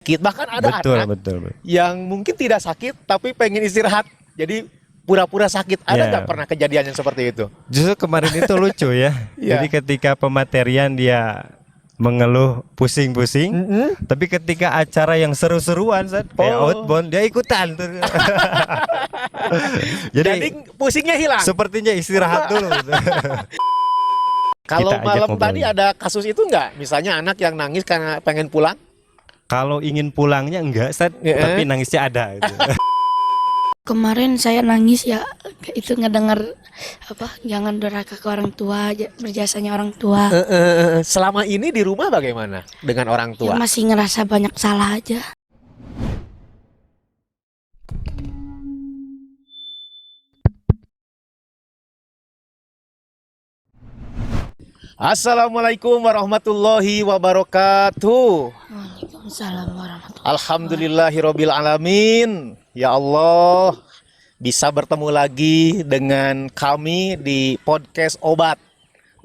Bahkan ada Betul, anak betul. yang mungkin tidak sakit tapi pengen istirahat, jadi pura-pura sakit. Ada Ya. nggak pernah kejadian yang seperti itu? Justru kemarin itu lucu ya. Iya. Jadi ketika pematerian dia mengeluh pusing-pusing, tapi ketika acara yang seru-seruan, kayak Oh. outbound, dia ikutan tuh. Jadi Jadi pusingnya hilang. sepertinya istirahat dulu. Kalau Kita ajak malam ngobrol. tadi ada kasus itu nggak? Misalnya anak yang nangis karena pengen pulang? Kalau ingin pulangnya enggak, Iya. tapi nangisnya ada. Gitu. Kemarin saya nangis ya, itu ngedengar jangan durhaka ke orang tua, berjasanya orang tua. Selama ini di rumah bagaimana dengan orang Ya tua? masih ngerasa banyak salah aja. Assalamualaikum warahmatullahi wabarakatuh. Waalaikumsalam warahmatullahi. Alhamdulillahirabbil alamin. Ya Allah, bisa bertemu lagi dengan kami di podcast Obat,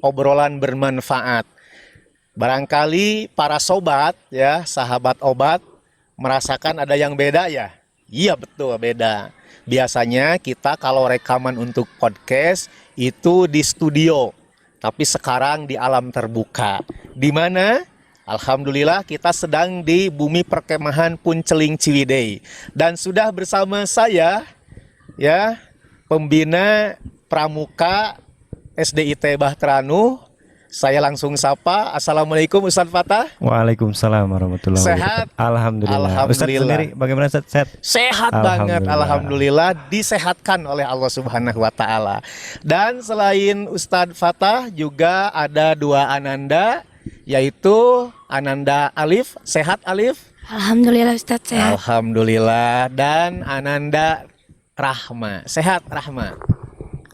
obrolan bermanfaat. Barangkali para sobat ya, sahabat obat merasakan ada yang beda ya? Iya betul, beda. Biasanya kita kalau rekaman untuk podcast itu di studio, tapi sekarang di alam terbuka. Di mana? Alhamdulillah kita sedang di bumi perkemahan Punceling Ciwidey. Dan sudah bersama saya ya, pembina pramuka SDIT Bahteranu. Saya langsung sapa. Assalamualaikum Ustadz Fatah. Waalaikumsalam warahmatullahi Sehat? wabarakatuh. Alhamdulillah. Ustadz Alhamdulillah. sendiri bagaimana Ustadz? Sehat? Sehat banget, Alhamdulillah. alhamdulillah, disehatkan oleh Allah Subhanahu wa taala. Dan selain Ustadz Fatah juga ada dua Ananda, yaitu Ananda Alif. Sehat Alif? Alhamdulillah Ustadz sehat. Alhamdulillah. Dan Ananda Rahma. Sehat Rahma?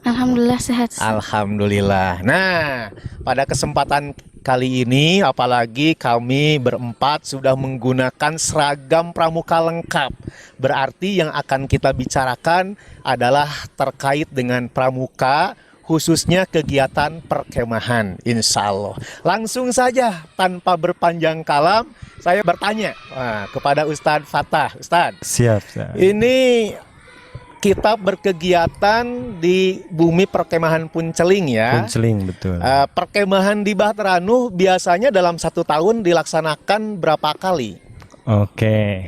Alhamdulillah sehat. Alhamdulillah. Nah, pada kesempatan kali ini apalagi kami berempat sudah menggunakan seragam pramuka lengkap. Berarti yang akan kita bicarakan adalah terkait dengan pramuka, khususnya kegiatan perkemahan, insya Allah. Langsung saja tanpa berpanjang kalam, saya bertanya kepada Ustadz Fatah. Ustadz, Siap. Siap. ini kita berkegiatan di bumi perkemahan Punceling ya. Punceling, betul. Perkemahan di Bahteranu biasanya dalam 1 tahun dilaksanakan berapa kali? Oke.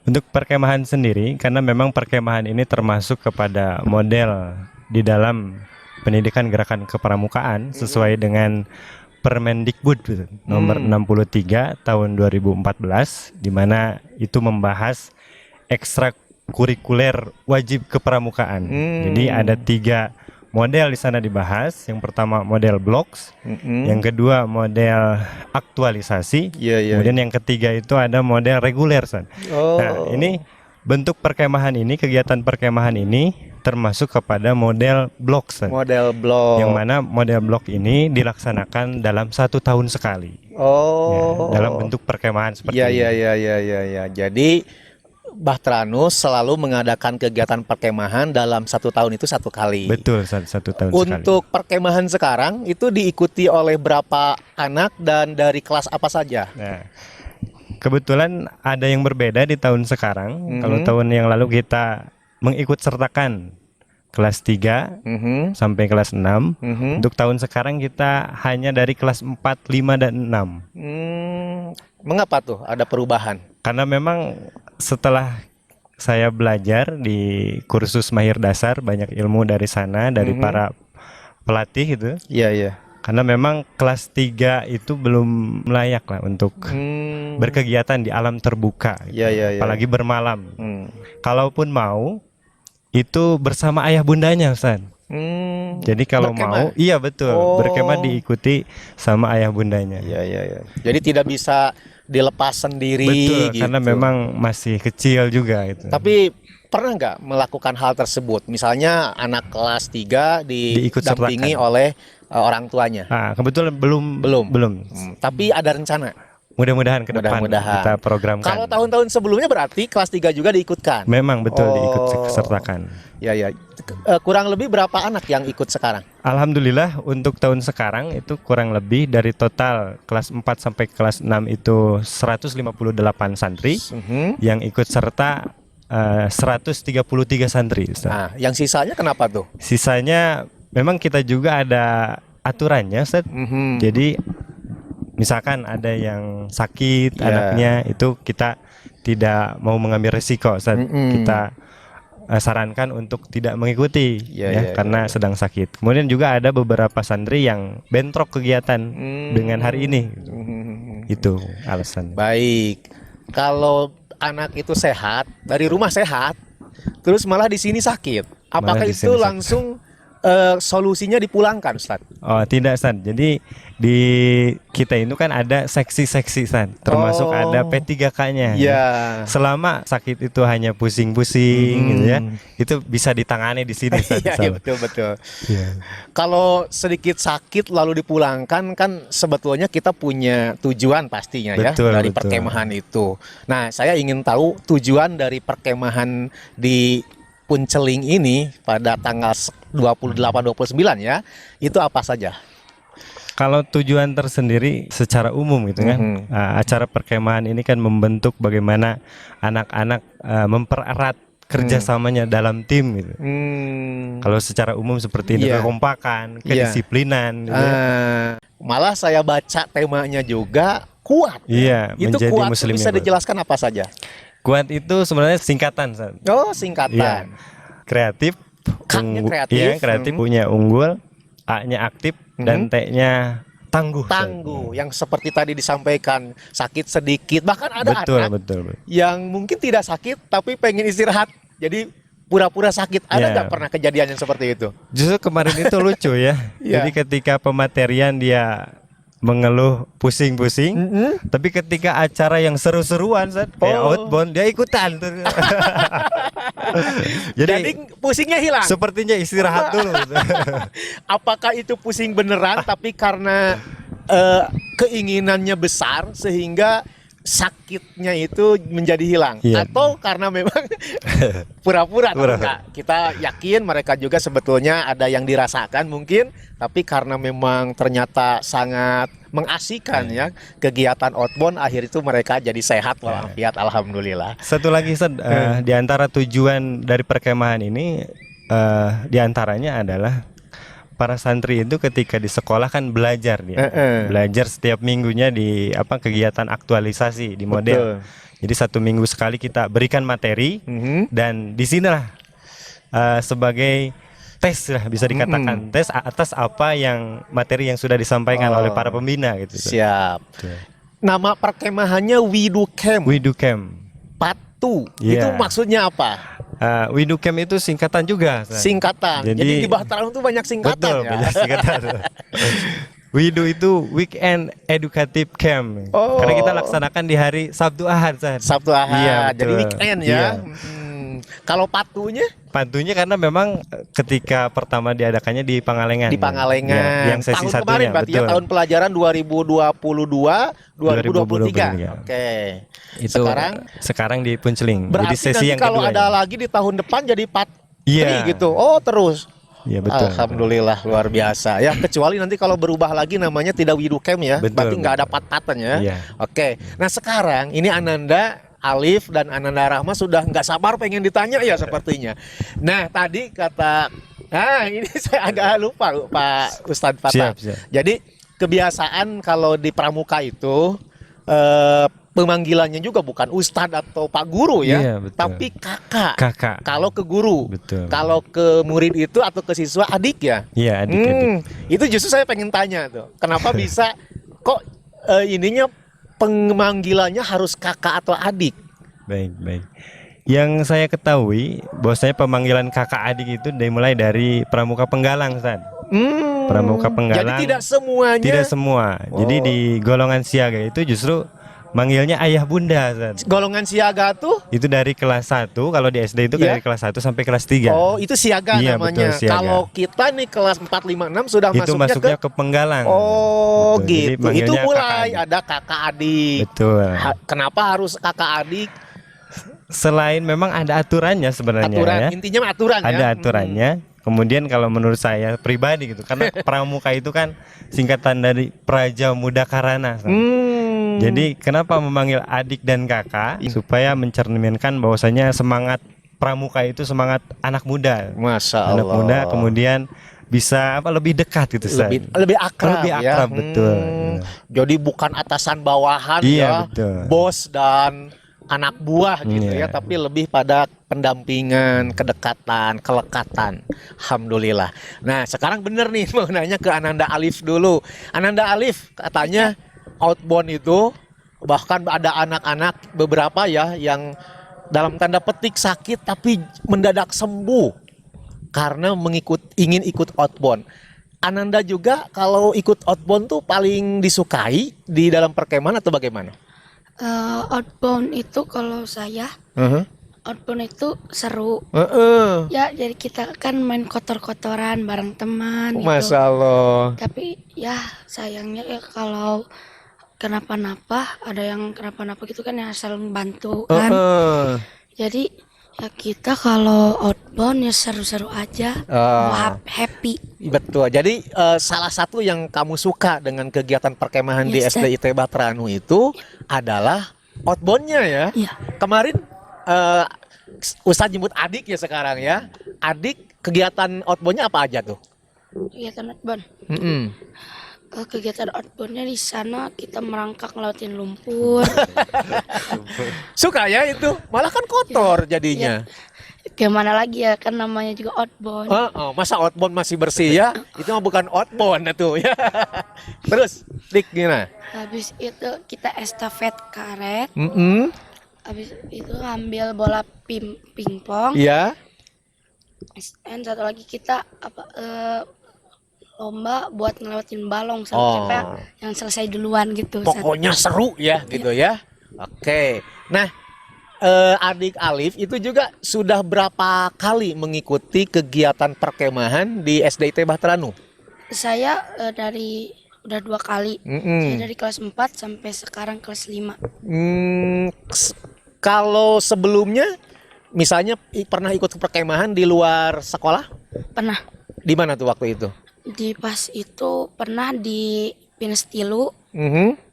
Untuk perkemahan sendiri, karena memang perkemahan ini termasuk kepada model di dalam pendidikan gerakan kepramukaan sesuai dengan Permendikbud gitu, nomor 63 tahun 2014, di mana itu membahas ekstrakurikuler wajib kepramukaan. Jadi ada 3 model di sana dibahas. Yang pertama model blocks, yang kedua model aktualisasi, kemudian yang ketiga itu ada model reguler. Nah, ini bentuk perkemahan ini, kegiatan perkemahan ini termasuk kepada model blok. Model blok. Yang mana model blok ini dilaksanakan dalam 1 tahun sekali. Dalam bentuk perkemahan seperti ini. Iya. Jadi Bahteranu selalu mengadakan kegiatan perkemahan dalam 1 tahun itu 1 kali. Betul, 1 tahun sekali. Untuk perkemahan sekarang itu diikuti oleh berapa anak dan dari kelas apa saja? Nah, kebetulan ada yang berbeda di tahun sekarang. Kalau tahun yang lalu kita mengikut sertakan kelas 3 sampai kelas 6. Untuk tahun sekarang kita hanya dari kelas 4, 5, dan 6. Mengapa tuh ada perubahan? Karena memang setelah saya belajar di kursus Mahir Dasar, banyak ilmu dari sana, dari para pelatih itu. Iya. Karena memang kelas 3 itu belum layak lah untuk berkegiatan di alam terbuka, gitu. Iya. Apalagi bermalam. Kalaupun mau, itu bersama ayah bundanya, Ustaz. Jadi kalau berkemah? mau, iya betul, berkemah diikuti sama ayah bundanya. Iya. Jadi tidak bisa dilepas sendiri. Betul, gitu. karena memang masih kecil juga gitu. Tapi pernah nggak melakukan hal tersebut? Misalnya anak kelas 3 didampingi Diikut-sertakan oleh orang tuanya. Kebetulan belum. Tapi ada rencana. Mudah-mudahan ke depan kita programkan. Kalau tahun-tahun sebelumnya berarti kelas 3 juga diikutkan? Memang betul diikut sertakan. Ya. Kurang lebih berapa anak yang ikut sekarang? Alhamdulillah untuk tahun sekarang itu kurang lebih dari total kelas 4 sampai kelas 6 itu 158 santri yang ikut serta 133 santri. Ustaz. Nah, yang sisanya kenapa tuh? Sisanya memang kita juga ada aturannya, Ustaz. Jadi misalkan ada yang sakit anaknya, itu kita tidak mau mengambil risiko, Ustaz. Kita sarankan untuk tidak mengikuti karena sedang sakit. Kemudian juga ada beberapa santri yang bentrok kegiatan dengan hari ini. Itu alasan. Baik. Kalau anak itu sehat, dari rumah sehat, terus malah di sini sakit, apakah itu langsung solusinya dipulangkan, Ustaz? Oh, tidak, Ustaz. Jadi di kita itu kan ada seksi-seksi, Ustaz. Termasuk ada P3K-nya. Ya. Selama sakit itu hanya pusing-pusing gitu ya, itu bisa ditangani di sini, Ustaz. Iya, betul. Kalau sedikit sakit lalu dipulangkan, kan sebetulnya kita punya tujuan pastinya dari perkemahan itu. Nah, saya ingin tahu tujuan dari perkemahan di Punceling ini pada tanggal 28-29 ya, itu apa saja? Kalau tujuan tersendiri secara umum gitu kan, acara perkemahan ini kan membentuk bagaimana anak-anak mempererat kerjasamanya dalam tim gitu. Kalau secara umum seperti itu, kekompakan, kedisiplinan. Gitu. Malah saya baca temanya juga kuat. Iya, itu menjadi kuat muslim. Bisa dijelaskan apa saja? Kuat itu sebenarnya singkatan, Ustaz. Oh, singkatan. Ya. Kreatif. K-nya kreatif. Iya, kreatif punya unggul. A-nya aktif dan T-nya tangguh. Tangguh, yang seperti tadi disampaikan, sakit sedikit. Bahkan ada anak betul. yang mungkin tidak sakit tapi pengen istirahat. Jadi pura-pura sakit. Ada nggak pernah kejadian yang seperti itu? Justru kemarin itu lucu ya. Jadi ketika pematerian dia mengeluh pusing-pusing, tapi ketika acara yang seru-seruan, kayak outbound, dia ikutan. Jadi pusingnya hilang. Sepertinya istirahat dulu. Apakah itu pusing beneran, tapi karena keinginannya besar sehingga sakitnya itu menjadi hilang, atau karena memang pura-pura? Enggak, kita yakin mereka juga sebetulnya ada yang dirasakan mungkin, tapi karena memang ternyata sangat mengasihkan ya kegiatan outbound, akhir itu mereka jadi sehat walafiat, alhamdulillah. Satu lagi, di antara tujuan dari perkemahan ini, di antaranya adalah para santri itu ketika di sekolah kan belajar dia, belajar setiap minggunya di kegiatan aktualisasi di model. Betul. Jadi 1 minggu sekali kita berikan materi, dan disinilah sebagai tes lah, bisa dikatakan tes atas apa yang materi yang sudah disampaikan oleh para pembina gitu. Siap. Betul. Nama perkemahannya Widu Camp. Widu Camp. Patu. Itu maksudnya apa? Widu Camp itu singkatan juga. Singkatan. Jadi di Bahteraun itu banyak singkatan. Betul, ya. Banyak singkatan. Widu itu Weekend Educative Camp. Karena kita laksanakan di hari Sabtu Ahad. Sabtu Ahad. Iya, jadi weekend ya. Iya. Kalau patunya? Patunya karena memang ketika pertama diadakannya di Pangalengan. Di Pangalengan. Yang sesi tahun satunya. Kemarin berarti ya, tahun pelajaran 2022-2023. Oke. Itu sekarang di Punceling. Berarti jadi sesi nanti yang kalau kedua ada lagi di tahun depan jadi patri gitu. Terus. Iya, betul. Alhamdulillah, luar biasa ya. Kecuali nanti kalau berubah lagi namanya tidak Widu Camp ya. Berarti nggak ada pat-patan ya. Iya. Oke. Nah sekarang ini Ananda, Alif dan Ananda Rahma sudah nggak sabar pengen ditanya ya sepertinya. Nah tadi ini saya agak lupa Pak Ustadz Fatah. Siap. Jadi kebiasaan kalau di pramuka itu pemanggilannya juga bukan Ustadz atau Pak Guru ya, tapi kakak. Kalau ke guru, kalau ke murid itu atau ke siswa adik ya. Iya, adik. Itu justru saya pengen tanya tuh, kenapa bisa kok ininya pemanggilannya harus kakak atau adik? Baik. Yang saya ketahui, bahwasanya pemanggilan kakak adik itu dimulai dari pramuka penggalang, Ustaz. Pramuka penggalang. Jadi tidak semuanya. Tidak semua. Jadi di golongan siaga itu justru manggilnya ayah bunda, Ustaz. Golongan siaga tuh? Itu dari kelas 1, kalau di SD itu dari kelas 1 sampai kelas 3. Oh, itu siaga Iya, namanya. betul, siaga. Kalau kita nih kelas 4, 5, 6 sudah Itu masuknya ke penggalang. Oh, Betul. Jadi gitu. Itu manggilnya mulai kakak adik. ada kakak adik. Betul. Kenapa harus kakak adik? Selain memang ada aturannya sebenarnya Aturan, ya. intinya aturan ya. Ada aturannya. Kemudian kalau menurut saya pribadi gitu, karena pramuka itu kan singkatan dari Praja Muda Karana. Jadi kenapa memanggil adik dan kakak? Supaya mencerminkan bahwasanya semangat pramuka itu semangat anak muda. Masya Allah. Anak muda kemudian bisa lebih dekat gitu, Lebih akrab, lebih akrab ya. betul. Jadi bukan atasan bawahan Iya, ya, betul. bos dan anak buah gitu Iya. ya, tapi lebih pada pendampingan, kedekatan, kelekatan. Alhamdulillah. Nah, sekarang bener nih mau nanya ke Ananda Alif dulu. Ananda Alif katanya outbound itu bahkan ada anak-anak beberapa ya yang dalam tanda petik sakit tapi mendadak sembuh karena ingin ikut outbound. Ananda juga kalau ikut outbound tuh paling disukai di dalam perkemahan atau bagaimana? Outbound itu kalau saya outbound itu seru. Ya, jadi kita kan main kotor-kotoran bareng teman gitu. Masya Allah. Tapi ya sayangnya ya kalau kenapa-napa, ada yang kenapa-napa gitu kan yang saling bantu kan. Jadi ya kita kalau outbound ya seru-seru aja, happy. Betul. Jadi salah satu yang kamu suka dengan kegiatan perkemahan di Yes, SDIT Batranu itu adalah outboundnya ya. Iya. Kemarin Ustadz jemput adik ya sekarang ya. Adik kegiatan outboundnya apa aja tuh? Kegiatan outbound. Kegiatan outboundnya di sana kita merangkak ngelautin lumpur. Suka ya itu. Malah kan kotor jadinya. Gimana lagi ya, kan namanya juga outbound. Masa outbound masih bersih ya? Itu mah bukan outbound itu ya. Terus, Dik gimana? Habis itu kita estafet karet. Habis itu ngambil bola pingpong. Iya. Dan satu lagi kita lomba buat ngelewatin balong siapa yang selesai duluan gitu. Pokoknya seru ya gitu ya. Oke. Nah, adik Alif itu juga sudah berapa kali mengikuti kegiatan perkemahan di SDIT Batranu? Saya udah 2 kali. Saya dari kelas 4 sampai sekarang kelas 5. Kalau sebelumnya misalnya pernah ikut perkemahan di luar sekolah? Pernah. Di mana tuh waktu itu? Di pas itu pernah di Pinestilu.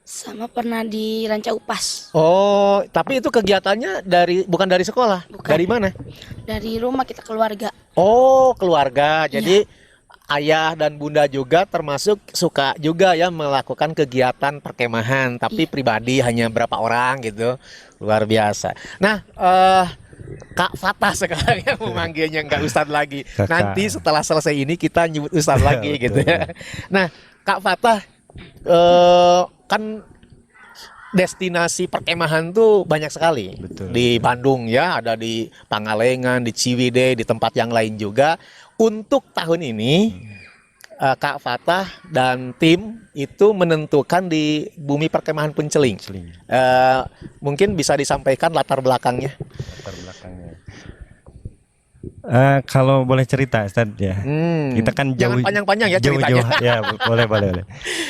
Sama pernah di Ranca Upas. Oh, tapi itu kegiatannya bukan dari sekolah. Bukan. Dari mana? Dari rumah kita keluarga. Oh, keluarga. Jadi ayah dan bunda juga termasuk suka juga ya melakukan kegiatan perkemahan, tapi pribadi hanya berapa orang gitu. Luar biasa. Nah, Kak Fatah sekarang yang memanggilnya nggak Ustadz lagi. Kakak. Nanti setelah selesai ini kita nyebut Ustadz lagi gitu ya. Nah, Kak Fatah kan destinasi perkemahan tuh banyak sekali. Betul. Di Bandung ya, ada di Pangalengan, di Ciwidey, di tempat yang lain juga. Untuk tahun ini Kak Fatah dan tim itu menentukan di Bumi Perkemahan Punceling. Mungkin bisa disampaikan latar belakangnya. Kalau boleh cerita, Ustaz ya. Kita kan jangan panjang-panjang ya ceritanya. Ya, boleh.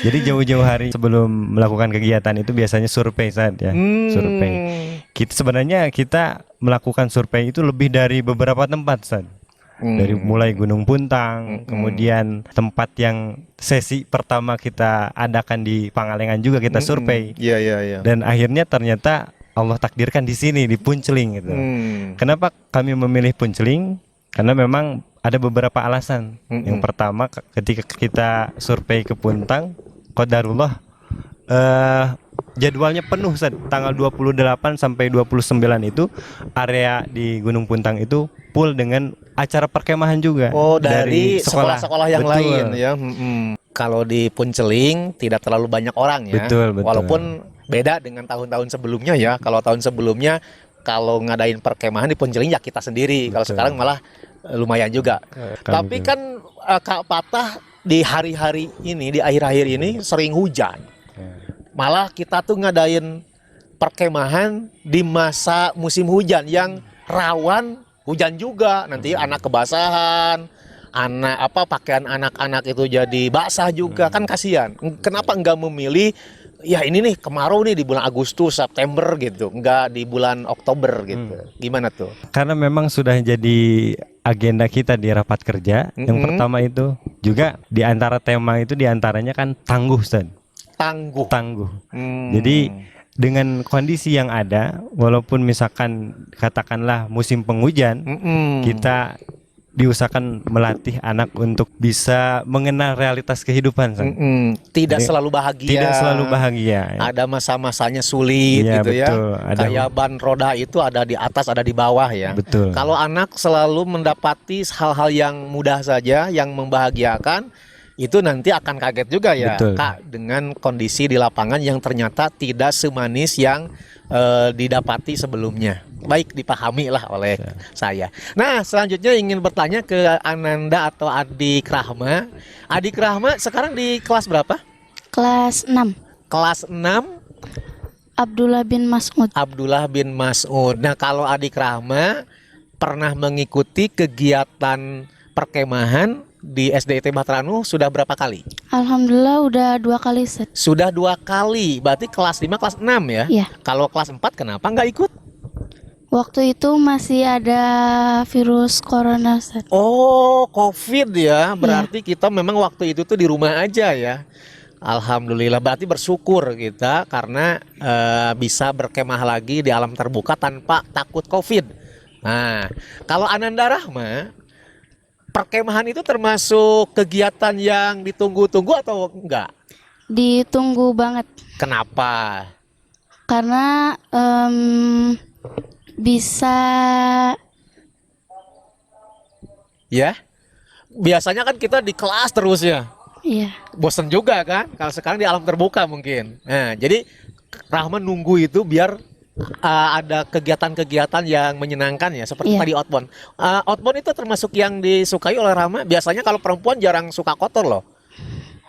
Jadi jauh-jauh hari sebelum melakukan kegiatan itu biasanya survei, Ustaz ya. Survei. Kita melakukan survei itu lebih dari beberapa tempat, Ustaz. Dari mulai Gunung Puntang, kemudian tempat yang sesi pertama kita adakan di Pangalengan juga kita survei. Iya. Dan akhirnya ternyata Allah takdirkan di sini di Punceling gitu. Kenapa kami memilih Punceling? Karena memang ada beberapa alasan. Yang pertama ketika kita survei ke Puntang, qadarullah jadwalnya penuh Ustaz. Tanggal 28 sampai 29 itu area di Gunung Puntang itu full dengan acara perkemahan juga. Oh, dari sekolah-sekolah yang lain ya. Kalau di Punceling tidak terlalu banyak orang ya. Betul. Walaupun beda dengan tahun-tahun sebelumnya ya. Kalau tahun sebelumnya kalau ngadain perkemahan di Punceling ya kita sendiri. Kalau sekarang malah lumayan juga. Tapi kan Kak Fatah di hari-hari ini, di akhir-akhir ini sering hujan. Malah kita tuh ngadain perkemahan di masa musim hujan yang rawan hujan juga, nanti anak kebasahan, pakaian anak-anak itu jadi basah juga, kan kasihan. Kenapa enggak memilih ya ini nih kemarau nih di bulan Agustus, September gitu, enggak di bulan Oktober gitu. Gimana tuh? Karena memang sudah jadi agenda kita di rapat kerja. Yang pertama itu juga di antara tema itu diantaranya kan tangguh, Ustaz. Tangguh. Jadi dengan kondisi yang ada, walaupun misalkan katakanlah musim penghujan, kita diusahakan melatih anak untuk bisa mengenal realitas kehidupan. Tidak selalu bahagia. Tidak selalu bahagia. Ada masa-masanya sulit gitu betul. ya. Kayak ban roda itu ada di atas, ada di bawah ya. Betul. Kalau anak selalu mendapati hal-hal yang mudah saja, yang membahagiakan, itu nanti akan kaget juga ya, betul, Kak, dengan kondisi di lapangan yang ternyata tidak semanis yang didapati sebelumnya. Baik, dipahami lah oleh saya. Nah, selanjutnya ingin bertanya ke Ananda atau Adik Rahma. Adik Rahma sekarang di kelas berapa? Kelas 6. Kelas 6. Abdullah bin Mas'ud. Abdullah bin Mas'ud. Nah, kalau Adik Rahma pernah mengikuti kegiatan perkemahan di SDIT Batranu sudah berapa kali? Alhamdulillah udah 2 kali, Ustaz. Sudah 2 kali, berarti kelas 5, kelas 6 ya? Iya. Kalau kelas 4 kenapa nggak ikut? Waktu itu masih ada virus corona, Ustaz. Oh, COVID ya, berarti kita memang waktu itu tuh di rumah aja ya. Alhamdulillah, berarti bersyukur kita karena bisa berkemah lagi di alam terbuka tanpa takut COVID. Nah, kalau Ananda Rahma, perkemahan itu termasuk kegiatan yang ditunggu-tunggu atau enggak? Ditunggu banget. Kenapa? Karena bisa ya. Biasanya kan kita di kelas terus ya. Iya. Bosen juga kan? Kalau sekarang di alam terbuka mungkin. Nah, jadi Rahma nunggu itu biar ada kegiatan-kegiatan yang menyenangkan ya, seperti tadi outbound. Outbound itu termasuk yang disukai oleh Rahma. Biasanya kalau perempuan jarang suka kotor loh.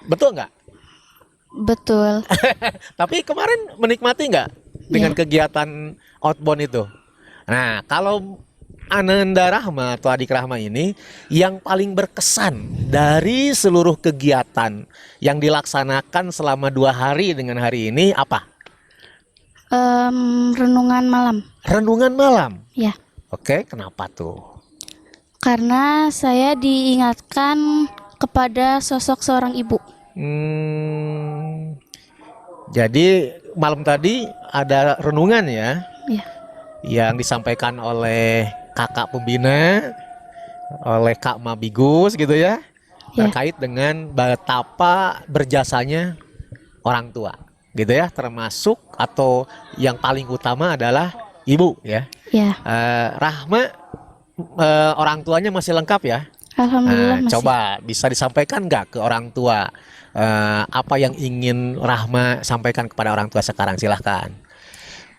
Betul nggak? Betul. Tapi kemarin menikmati nggak dengan kegiatan outbound itu? Nah, kalau Ananda Rahma atau Adik Rahma ini yang paling berkesan dari seluruh kegiatan yang dilaksanakan selama 2 hari dengan hari ini apa? Renungan malam. Renungan malam? Ya. Oke, kenapa tuh? Karena saya diingatkan kepada sosok seorang ibu. Jadi malam tadi ada renungan ya? Iya. Yang disampaikan oleh kakak pembina, oleh Kak Mabigus gitu ya, terkait dengan betapa berjasanya orang tua. Gitu ya, termasuk atau yang paling utama adalah ibu ya. Ya. Rahma orang tuanya masih lengkap ya? Alhamdulillah masih. Coba bisa disampaikan nggak ke orang tua apa yang ingin Rahma sampaikan kepada orang tua sekarang? Silahkan.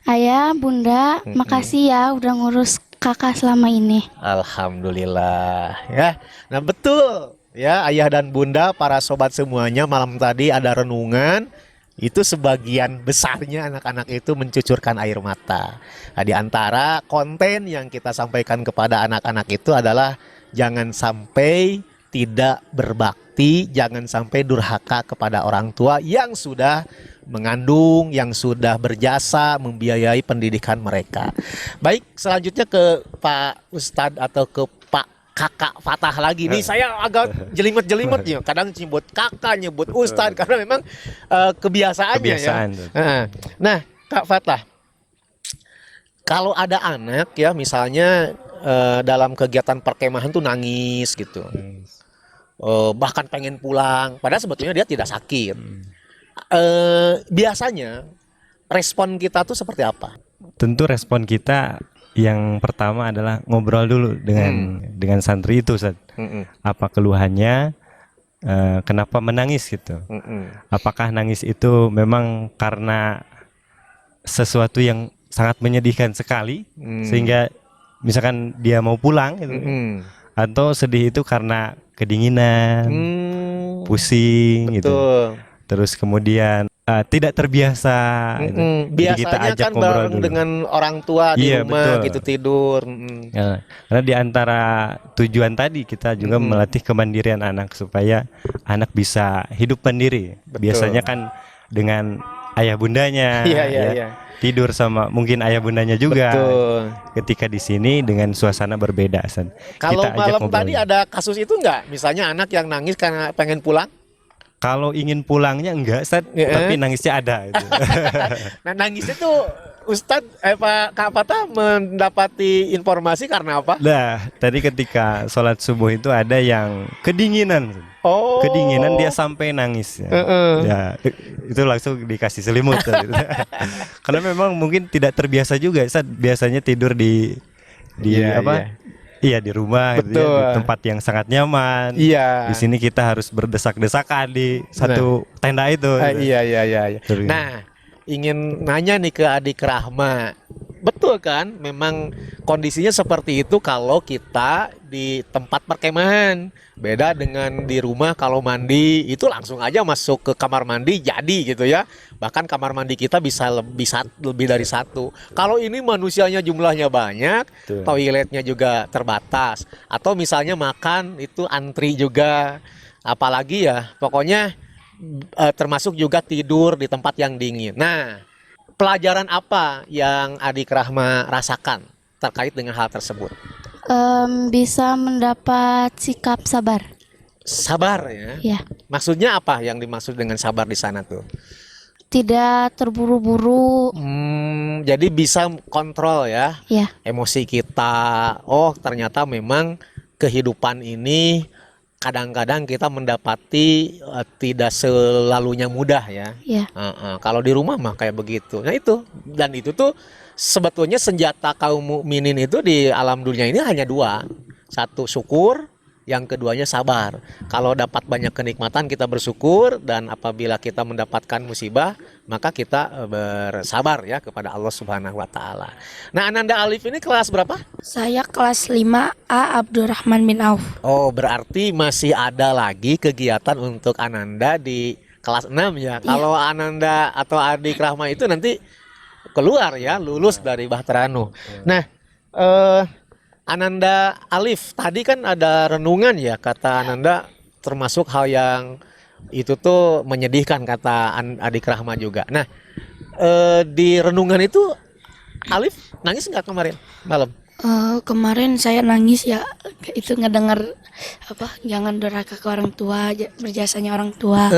Ayah, Bunda, makasih ya udah ngurus kakak selama ini. Alhamdulillah ya. Nah betul ya, ayah dan bunda, para sobat semuanya, malam tadi ada renungan. Itu sebagian besarnya anak-anak itu mencucurkan air mata. Nah, di antara konten yang kita sampaikan kepada anak-anak itu adalah jangan sampai tidak berbakti, jangan sampai durhaka kepada orang tua yang sudah mengandung, yang sudah berjasa membiayai pendidikan mereka. Baik, selanjutnya ke Pak Ustadz atau ke Pak Kakak Fatah lagi. Nih saya agak jelimet-jelimet ya. Kadang nyebut kakak, nyebut Ustadz karena memang kebiasaannya ya. Nah, Kak Fatah, kalau ada anak ya misalnya dalam kegiatan perkemahan tuh nangis gitu. Bahkan pengen pulang, padahal sebetulnya dia tidak sakit. Biasanya respon kita tuh seperti apa? Tentu respon kita yang pertama adalah ngobrol dulu dengan santri itu, Ustaz. Apa keluhannya, kenapa menangis gitu. Apakah nangis itu memang karena sesuatu yang sangat menyedihkan sekali sehingga misalkan dia mau pulang gitu, atau sedih itu karena kedinginan, pusing gitu. Terus kemudian tidak terbiasa. Gitu. Jadi kita Biasanya ajak kan ngobrol bareng dulu. dengan orang tua di Iya, rumah betul. gitu tidur. Ya, karena di antara tujuan tadi kita juga melatih kemandirian anak supaya anak bisa hidup mandiri. Betul. Biasanya kan dengan ayah bundanya, Iya, iya, ya, iya. tidur sama mungkin ayah bundanya juga. Betul. Ketika di sini dengan suasana berbeda, San. Kalau Kita ajak malam ngobrol. tadi ada kasus itu nggak? Misalnya anak yang nangis karena pengen pulang? Kalau ingin pulangnya enggak, Ustaz, Ya. tapi nangisnya ada. Gitu. Nah, nangisnya tuh Ustadz, Pak Kak Fatah mendapati informasi karena apa? Nah, tadi ketika sholat subuh itu ada yang kedinginan. Oh. Kedinginan dia sampai nangis. Ya, ya itu langsung dikasih selimut. Gitu. Karena memang mungkin tidak terbiasa juga. Ustaz biasanya tidur di Iya, apa? iya. Iya di rumah, gitu ya, Betul. di tempat yang sangat nyaman. Iya. Di sini kita harus berdesak-desakan di satu tenda itu. Gitu. Iya, iya, iya, iya. Terus. Nah, ingin nanya nih ke adik Rahma. Betul kan? Memang kondisinya seperti itu kalau kita di tempat perkemahan. Beda dengan di rumah kalau mandi itu langsung aja masuk ke kamar mandi jadi gitu ya. Bahkan kamar mandi kita bisa lebih dari satu. Kalau ini manusianya jumlahnya banyak, Betul. toiletnya juga terbatas. Atau misalnya makan itu antri juga. Apalagi ya, pokoknya termasuk juga tidur di tempat yang dingin. Nah, pelajaran apa yang adik Rahma rasakan terkait dengan hal tersebut? Bisa mendapat sikap sabar. Sabar ya. Ya, Maksudnya apa yang dimaksud dengan sabar di sana tuh? tidak terburu-buru. Jadi bisa kontrol ya Ya, emosi kita. Oh, ternyata memang kehidupan ini kadang-kadang kita mendapati tidak selalunya mudah ya. ya, Kalau di rumah mah kayak begitu. Nah itu, dan itu tuh sebetulnya senjata kaum mukminin itu di alam dunia ini hanya dua. Satu syukur, yang keduanya sabar. Kalau dapat banyak kenikmatan kita bersyukur, dan apabila kita mendapatkan musibah maka kita bersabar ya kepada Allah Subhanahu wa taala. Nah, Ananda Alif ini kelas berapa? Saya kelas 5A Abdurrahman bin Auf. Oh, berarti masih ada lagi kegiatan untuk Ananda di kelas 6 ya. Kalau Ananda atau adik Rahma itu nanti keluar ya, lulus dari Bahteranu. Nah, Ananda Alif, tadi kan ada renungan ya, kata Ananda termasuk hal yang itu tuh menyedihkan kata adik Rahma juga. Nah, di renungan itu Alif nangis nggak kemarin malam? Kemarin saya nangis ya, itu ngedengar apa, jangan durhaka ke orang tua, berjasanya orang tua.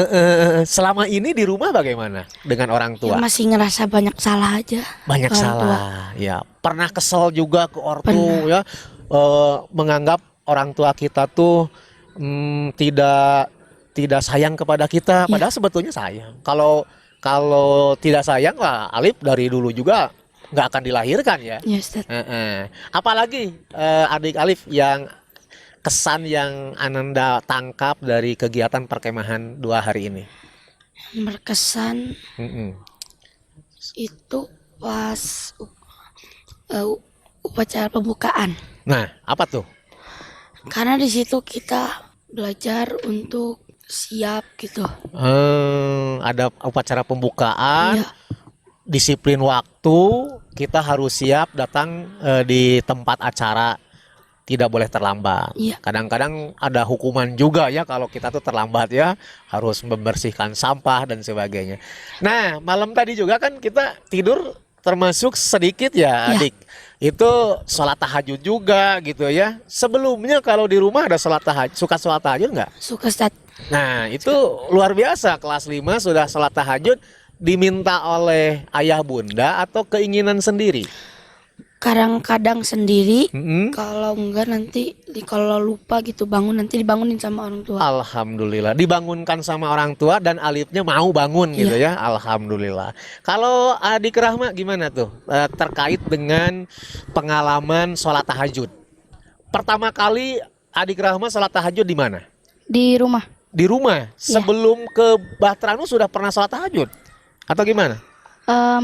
Selama ini di rumah bagaimana dengan orang Ya, tua? masih ngerasa banyak salah aja. Banyak ke orang tua. salah, ya. Pernah kesel juga ke ortu ya, menganggap orang tua kita tuh tidak sayang kepada kita, padahal sebetulnya sayang. Kalau tidak sayang lah, Alif dari dulu juga nggak akan dilahirkan ya. Ya, Ustaz. Apalagi adik Alif yang kesan yang Ananda tangkap dari kegiatan perkemahan 2 hari ini? Berkesan itu pas upacara pembukaan. Nah, apa tuh? Karena di situ kita belajar untuk siap gitu. Ada upacara pembukaan, Iya. disiplin waktu, kita harus siap datang di tempat acara, tidak boleh terlambat. Iya. Kadang-kadang ada hukuman juga ya kalau kita tuh terlambat ya, harus membersihkan sampah dan sebagainya. Nah, malam tadi juga kan kita tidur termasuk sedikit ya, Iya. adik. Itu sholat tahajud juga gitu ya. Sebelumnya kalau di rumah ada sholat tahajud, suka sholat tahajud nggak? Suka, Ustaz. Nah, itu luar biasa, kelas 5 sudah sholat tahajud, diminta oleh ayah bunda atau keinginan sendiri? Kadang-kadang sendiri, Mm-mm. kalau enggak nanti kalau lupa gitu bangun, nanti dibangunin sama orang tua. Alhamdulillah, dibangunkan sama orang tua dan Alifnya mau bangun gitu ya. Alhamdulillah. Kalau adik Rahma gimana tuh terkait dengan pengalaman sholat tahajud? Pertama kali adik Rahma sholat tahajud di mana? di rumah. Di rumah. Sebelum ke Bahteranu sudah pernah sholat tahajud atau gimana?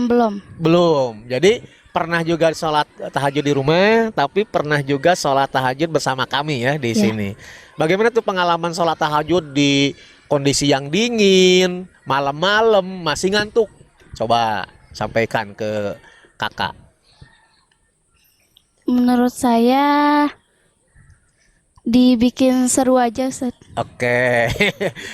Belum. Belum. Jadi pernah juga sholat tahajud di rumah, tapi pernah juga sholat tahajud bersama kami ya di sini. Bagaimana tuh pengalaman sholat tahajud di kondisi yang dingin, malam-malam masih ngantuk? Coba sampaikan ke kakak. Menurut saya dibikin seru aja, Ustaz. Oke,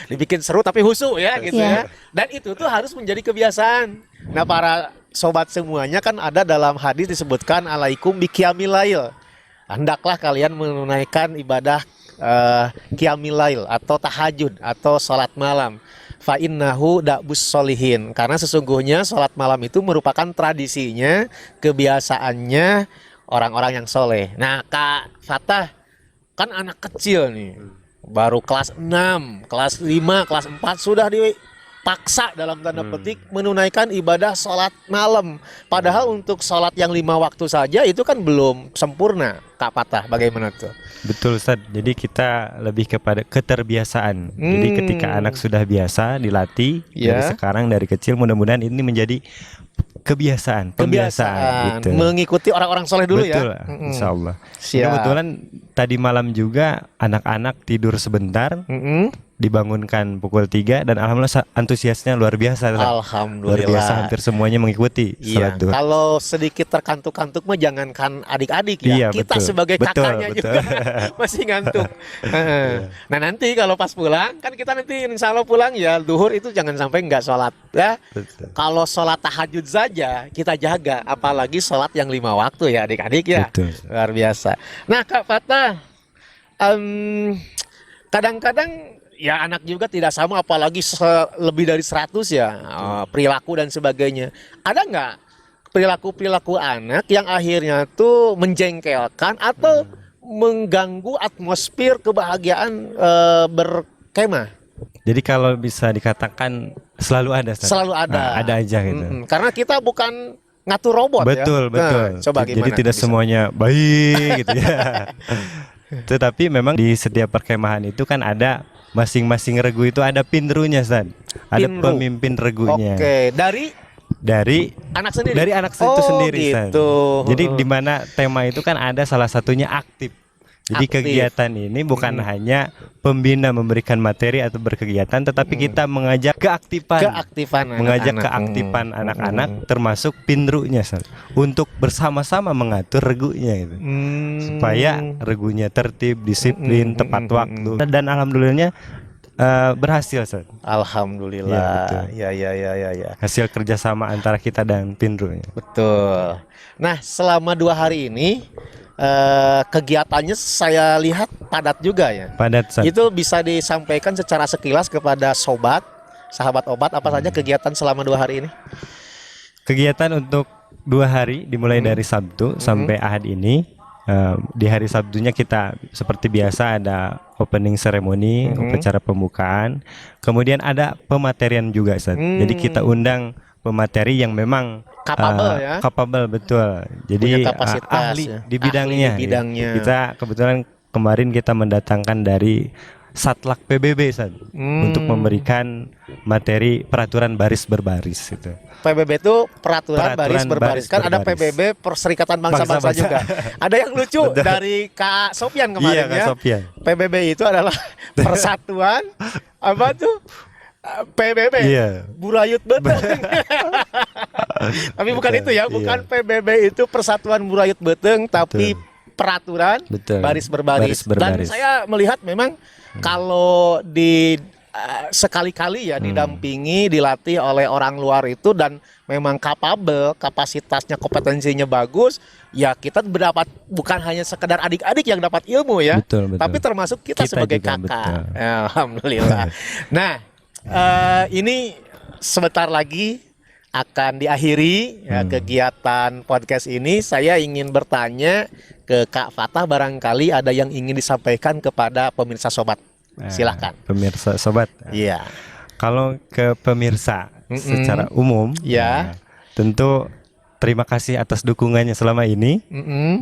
dibikin seru tapi husu ya gitu Iya. ya. Dan itu tuh harus menjadi kebiasaan. Nah para sobat semuanya kan ada dalam hadis disebutkan alaikum biqiyamil lail. Hendaklah kalian menunaikan ibadah qiyamil lail atau tahajud atau sholat malam. Fa innahu da'bus solihin. Karena sesungguhnya sholat malam itu merupakan tradisinya, kebiasaannya orang-orang yang soleh. Nah Kak Fatah kan anak kecil nih, baru kelas 6, kelas 5, kelas 4 sudah dipaksa dalam tanda petik menunaikan ibadah sholat malam. Padahal untuk sholat yang 5 waktu saja itu kan belum sempurna. Kak Fatah, bagaimana tuh? Betul Ustaz. Jadi kita lebih kepada keterbiasaan. Jadi ketika anak sudah biasa dilatih dari sekarang dari kecil, mudah-mudahan ini menjadi kebiasaan, pembiasaan gitu. Mengikuti orang-orang soleh dulu. Betul, ya. insya Allah. Siap. Kebetulan tadi malam juga anak-anak tidur sebentar, dibangunkan pukul 3 dan alhamdulillah antusiasnya luar biasa. Alhamdulillah. Luar biasa, hampir semuanya mengikuti Iya. salat duha. Kalau sedikit terkantuk-kantuk mah jangankan adik-adik ya. Iya, Kita betul. sebagai Betul, kakaknya betul. juga masih ngantuk. Nah nanti kalau pas pulang kan kita nanti insya Allah pulang ya duhur itu jangan sampai nggak sholat ya. Betul. Kalau sholat tahajud saja kita jaga, apalagi sholat yang 5 waktu ya adik-adik ya. Betul. Luar biasa. Nah Kak Fatah, kadang-kadang ya anak juga tidak sama, apalagi lebih dari 100 ya perilaku dan sebagainya. Ada nggak perilaku-perilaku anak yang akhirnya tuh menjengkelkan atau mengganggu atmosfer kebahagiaan berkemah? Jadi kalau bisa dikatakan selalu ada, Ustaz. Selalu ada. Nah, ada aja gitu. Karena kita bukan ngatur robot Betul, ya. betul. Nah, coba Jadi gimana tidak bisa? semuanya baik gitu ya. Tetapi memang di setiap perkemahan itu kan ada masing-masing regu itu ada pinrunya, Ustaz. Ada Pinru. pemimpin regunya. Oke, dari Dari anak sendiri. dari anak itu sendiri, Ustaz. gitu. Jadi di mana tema itu kan ada salah satunya aktif. Jadi Aktif. kegiatan ini bukan hanya pembina memberikan materi atau berkegiatan, tetapi kita mengajak keaktifan. Keaktifan Mengajak anak-anak. keaktifan anak-anak termasuk pinrunya, Ustaz, untuk bersama-sama mengatur regunya gitu. Supaya regunya tertib, disiplin, tepat waktu. Dan alhamdulillahnya berhasil, Ustaz. Alhamdulillah. Iya, Ya. Hasil kerjasama antara kita dan pinrunya. Betul. Nah, selama 2 hari ini kegiatannya saya lihat padat juga ya. Padat, Ustaz. Itu bisa disampaikan secara sekilas kepada sahabat obat apa saja kegiatan selama 2 hari ini? Kegiatan untuk 2 hari dimulai dari Sabtu sampai Ahad ini. Di hari Sabtunya kita seperti biasa ada opening ceremony, upacara pembukaan. Kemudian ada pematerian juga, Ustaz. Jadi kita undang pemateri yang memang Capable ya. capable, betul. Jadi Punya kapasitas, ahli ya. di bidangnya. Ahli di bidangnya. Kita kebetulan kemarin kita mendatangkan dari Satlak PBB, Ustaz, untuk memberikan materi peraturan baris berbaris itu. PBB itu peraturan baris Peraturan berbaris. baris Kan ada berbaris. PBB Perserikatan Bangsa-Bangsa Bangsa-bangsa. juga. Ada yang lucu dari Kak Sofian kemarin Iya, Kak ya. Sofian. PBB itu adalah persatuan apa tuh? PBB. Iya. Burayut Beteng. Tapi bukan itu ya, bukan Iya. PBB itu Persatuan Burayut Beteng, tapi Betul. peraturan Betul. baris berbaris. Baris berbaris. Dan saya melihat memang kalau di sekali-kali ya didampingi, dilatih oleh orang luar itu dan memang capable, kapasitasnya, kompetensinya bagus, ya kita berdapat bukan hanya sekedar adik-adik yang dapat ilmu ya, Betul, betul. tapi termasuk kita sebagai juga, kakak. betul. Ya, alhamdulillah. Nah, ini sebentar lagi akan diakhiri ya, kegiatan podcast ini. Saya ingin bertanya ke Kak Fatah, barangkali ada yang ingin disampaikan kepada pemirsa sobat. Silahkan. Pemirsa sobat. Iya. Kalau ke pemirsa secara umum, Ya. tentu terima kasih atas dukungannya selama ini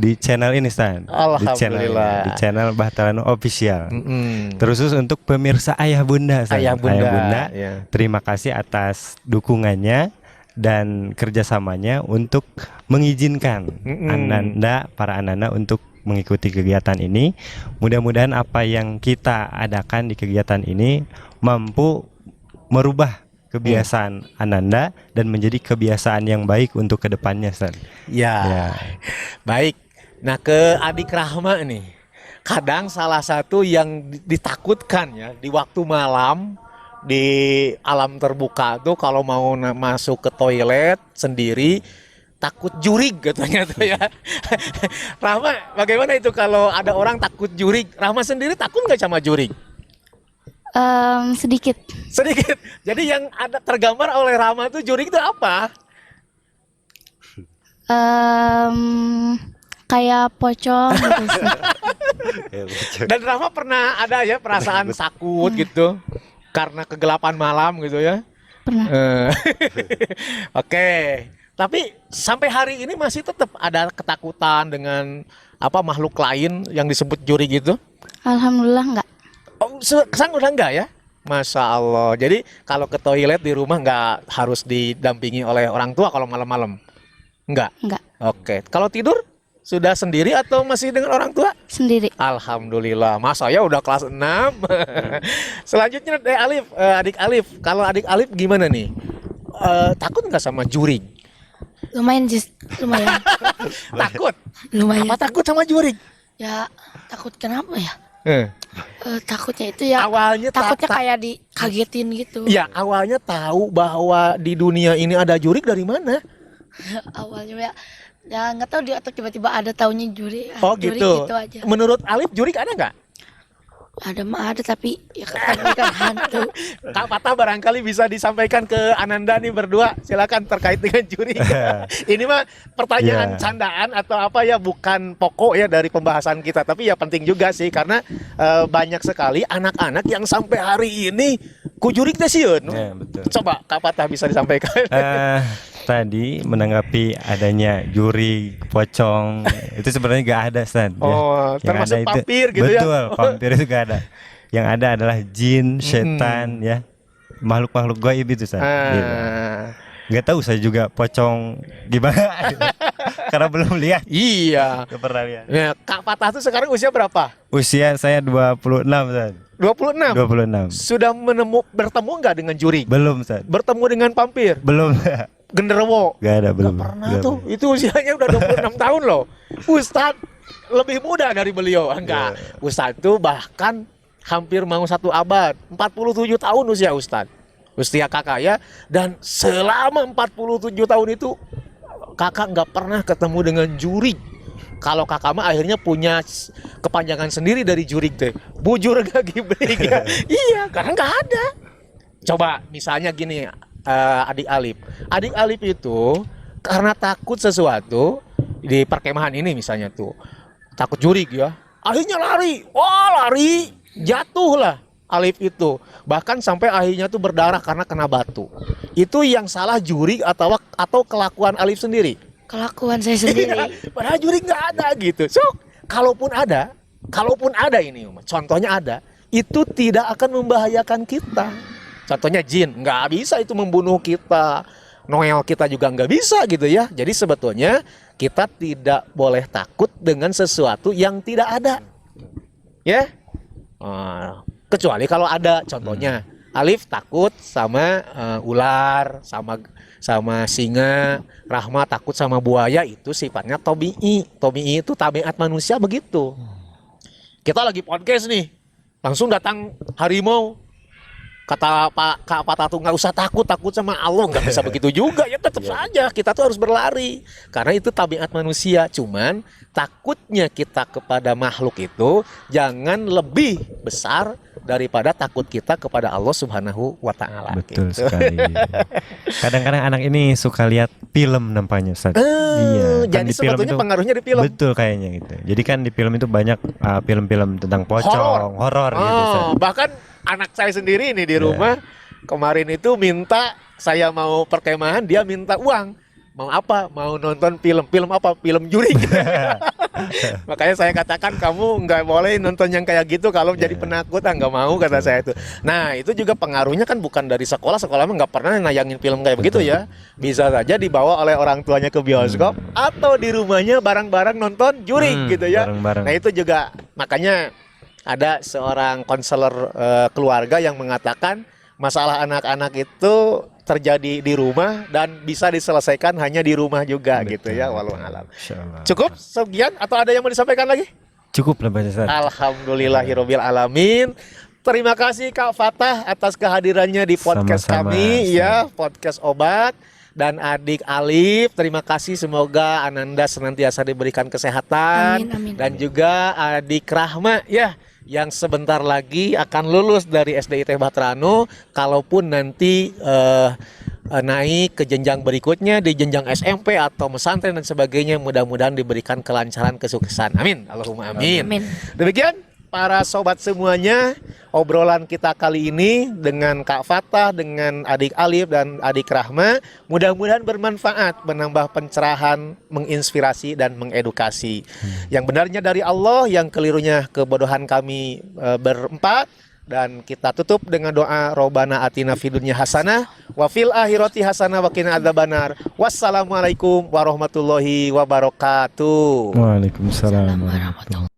di channel ini, Stan. Alhamdulillah. Di channel Bahtalano Official. Mm-mm. Terus untuk pemirsa Ayah Bunda, Stan. Ayah Bunda, ya. Terima kasih atas dukungannya dan kerjasamanya untuk mengizinkan Ananda, para Ananda untuk mengikuti kegiatan ini. Mudah-mudahan apa yang kita adakan di kegiatan ini mampu merubah kebiasaan Ananda dan menjadi kebiasaan yang baik untuk kedepannya, Ustaz. Ya. Baik. Nah, ke adik Rahma nih. Kadang salah satu yang ditakutkan ya di waktu malam di alam terbuka tuh kalau mau masuk ke toilet sendiri takut jurig katanya tuh ya. Rahma, bagaimana itu kalau ada orang takut jurig? Rahma sendiri takut nggak sama jurig? Sedikit. Sedikit. Jadi yang ada tergambar oleh Rahma tuh jurig itu apa? Kayak pocong gitu sih. Dan Rahma pernah ada ya perasaan takut gitu karena kegelapan malam gitu ya? Pernah. Oke. Tapi sampai hari ini masih tetap ada ketakutan dengan makhluk lain yang disebut juri gitu? Alhamdulillah enggak. Oh, sekarang udah enggak ya? Masya Allah. Jadi kalau ke toilet di rumah enggak harus didampingi oleh orang tua kalau malam-malam? Enggak? Enggak. Oke. Kalau tidur? Sudah sendiri atau masih dengan orang tua? Sendiri. Alhamdulillah. Mas saya udah kelas 6. Selanjutnya Alif, adik Alif. Kalau adik Alif gimana nih? Takut nggak sama jurig? Lumayan Takut? lumayan. Apa takut sama jurig? Ya takut kenapa ya? Eh. Takutnya itu ya takutnya kayak dikagetin gitu. Ya awalnya tahu bahwa di dunia ini ada jurig dari mana? Awalnya ya nggak tahu dia atau tiba-tiba ada taunya juri. Oh juri gitu. aja. Menurut Alif jurig ada nggak? Ada mah ada tapi ya kan hantu. Kak Patah barangkali bisa disampaikan ke Ananda nih berdua. Silakan terkait dengan jurig. Ini mah pertanyaan candaan atau apa ya, bukan pokok ya dari pembahasan kita, tapi ya penting juga sih karena banyak sekali anak-anak yang sampai hari ini ku jurig teh sieun. Ya, betul. Coba Kak Patah bisa disampaikan. Tadi menanggapi adanya juri, pocong, itu sebenarnya gak ada, Stan. Oh, yang termasuk ada vampir itu, gitu ya? Betul, vampir itu gak ada. Yang ada adalah jin, setan, ya, makhluk-makhluk gaib itu, Stan. Gitu. Gak tahu saya juga pocong gimana, karena belum lihat. Iya. Gak pernah lihat. Ya, Kak Patah tuh sekarang usia berapa? Usia saya 26, Stan. 26. 26. Sudah bertemu nggak dengan juri? Belum, Stan. Bertemu dengan vampir? Belum. Genderuwo? Gak ada, belum. Gak pernah tuh. Itu usianya udah 26 tahun loh. Ustadz lebih muda dari beliau. Enggak. Ustadz tuh bahkan hampir mau 1 abad. 47 tahun usia Ustadz. Usia kakak ya. Dan selama 47 tahun itu kakak nggak pernah ketemu dengan juri. Kalau kakak mah akhirnya punya kepanjangan sendiri dari jurig teh. Bujur gak gibrig ya. Iya, karena nggak ada. Coba misalnya gini, adik Alif. Adik Alif itu karena takut sesuatu di perkemahan ini misalnya tuh. Takut jurig ya. Akhirnya lari. Wah, lari. Jatuh lah Alif itu. Bahkan sampai akhirnya tuh berdarah karena kena batu. Itu yang salah jurig atau kelakuan Alif sendiri? Kelakuan saya sendiri. Padahal jurig nggak ada gitu. So, kalaupun ada ini, contohnya ada, itu tidak akan membahayakan kita. Contohnya jin, nggak bisa itu membunuh kita. Noel kita juga nggak bisa gitu ya. Jadi sebetulnya kita tidak boleh takut dengan sesuatu yang tidak ada. Ya, kecuali kalau ada. Contohnya, Alif takut sama ular, sama singa. Rahma takut sama buaya, itu sifatnya tobi'i. Tobi'i itu tabiat manusia begitu. Kita lagi podcast nih, langsung datang harimau. Kata Kak Patah tuh nggak usah takut sama Allah, nggak bisa begitu juga ya, tetap saja kita tuh harus berlari karena itu tabiat manusia. Cuman takutnya kita kepada makhluk itu jangan lebih besar daripada takut kita kepada Allah Subhanahu wa Ta'ala. Betul gitu. sekali. Kadang-kadang anak ini suka lihat film nampaknya, Ustaz. Iya. Jadi di film sebetulnya itu, pengaruhnya di film. Betul kayaknya gitu. Jadi kan di film itu banyak film-film tentang pocong, horor gitu, Ustaz. Bahkan anak saya sendiri nih di rumah kemarin itu minta saya mau perkemahan, dia minta uang. Mau apa? Mau nonton film. Film apa? Film jurig. Makanya saya katakan kamu nggak boleh nonton yang kayak gitu kalau jadi penakut, nggak mau kata saya itu. Nah itu juga pengaruhnya kan bukan dari sekolah mah nggak pernah nayangin film kayak begitu ya. Bisa saja dibawa oleh orang tuanya ke bioskop atau di rumahnya bareng-bareng nonton jurig gitu ya. Bareng-bareng. Nah itu juga makanya ada seorang konselor keluarga yang mengatakan masalah anak-anak itu terjadi di rumah dan bisa diselesaikan hanya di rumah juga. Betul, gitu ya, walau alam. Cukup sekian atau ada yang mau disampaikan lagi? Cukup lah Pak Ustaz. Alhamdulillahirabbil alamin. Terima kasih Kak Fatah atas kehadirannya di podcast Sama-sama, kami ya, podcast obat. Dan adik Alif, terima kasih, semoga Ananda senantiasa diberikan kesehatan. Amin, amin. Dan juga adik Rahma ya, yang sebentar lagi akan lulus dari SDIT Batrano, kalaupun nanti naik ke jenjang berikutnya di jenjang SMP atau pesantren dan sebagainya, mudah-mudahan diberikan kelancaran, kesuksesan. Amin. Allahumma amin. Amin. Demikian para sobat semuanya, obrolan kita kali ini dengan Kak Fatah, dengan adik Alif dan adik Rahma, mudah-mudahan bermanfaat, menambah pencerahan, menginspirasi dan mengedukasi. Yang benarnya dari Allah, yang kelirunya kebodohan kami berempat. Dan kita tutup dengan doa Robbana atina fid dunya hasanah wa fil akhirati hasanah wa qina adzabannar. Wassalamualaikum warahmatullahi wabarakatuh. Waalaikumsalam warahmatullahi wabarakatuh.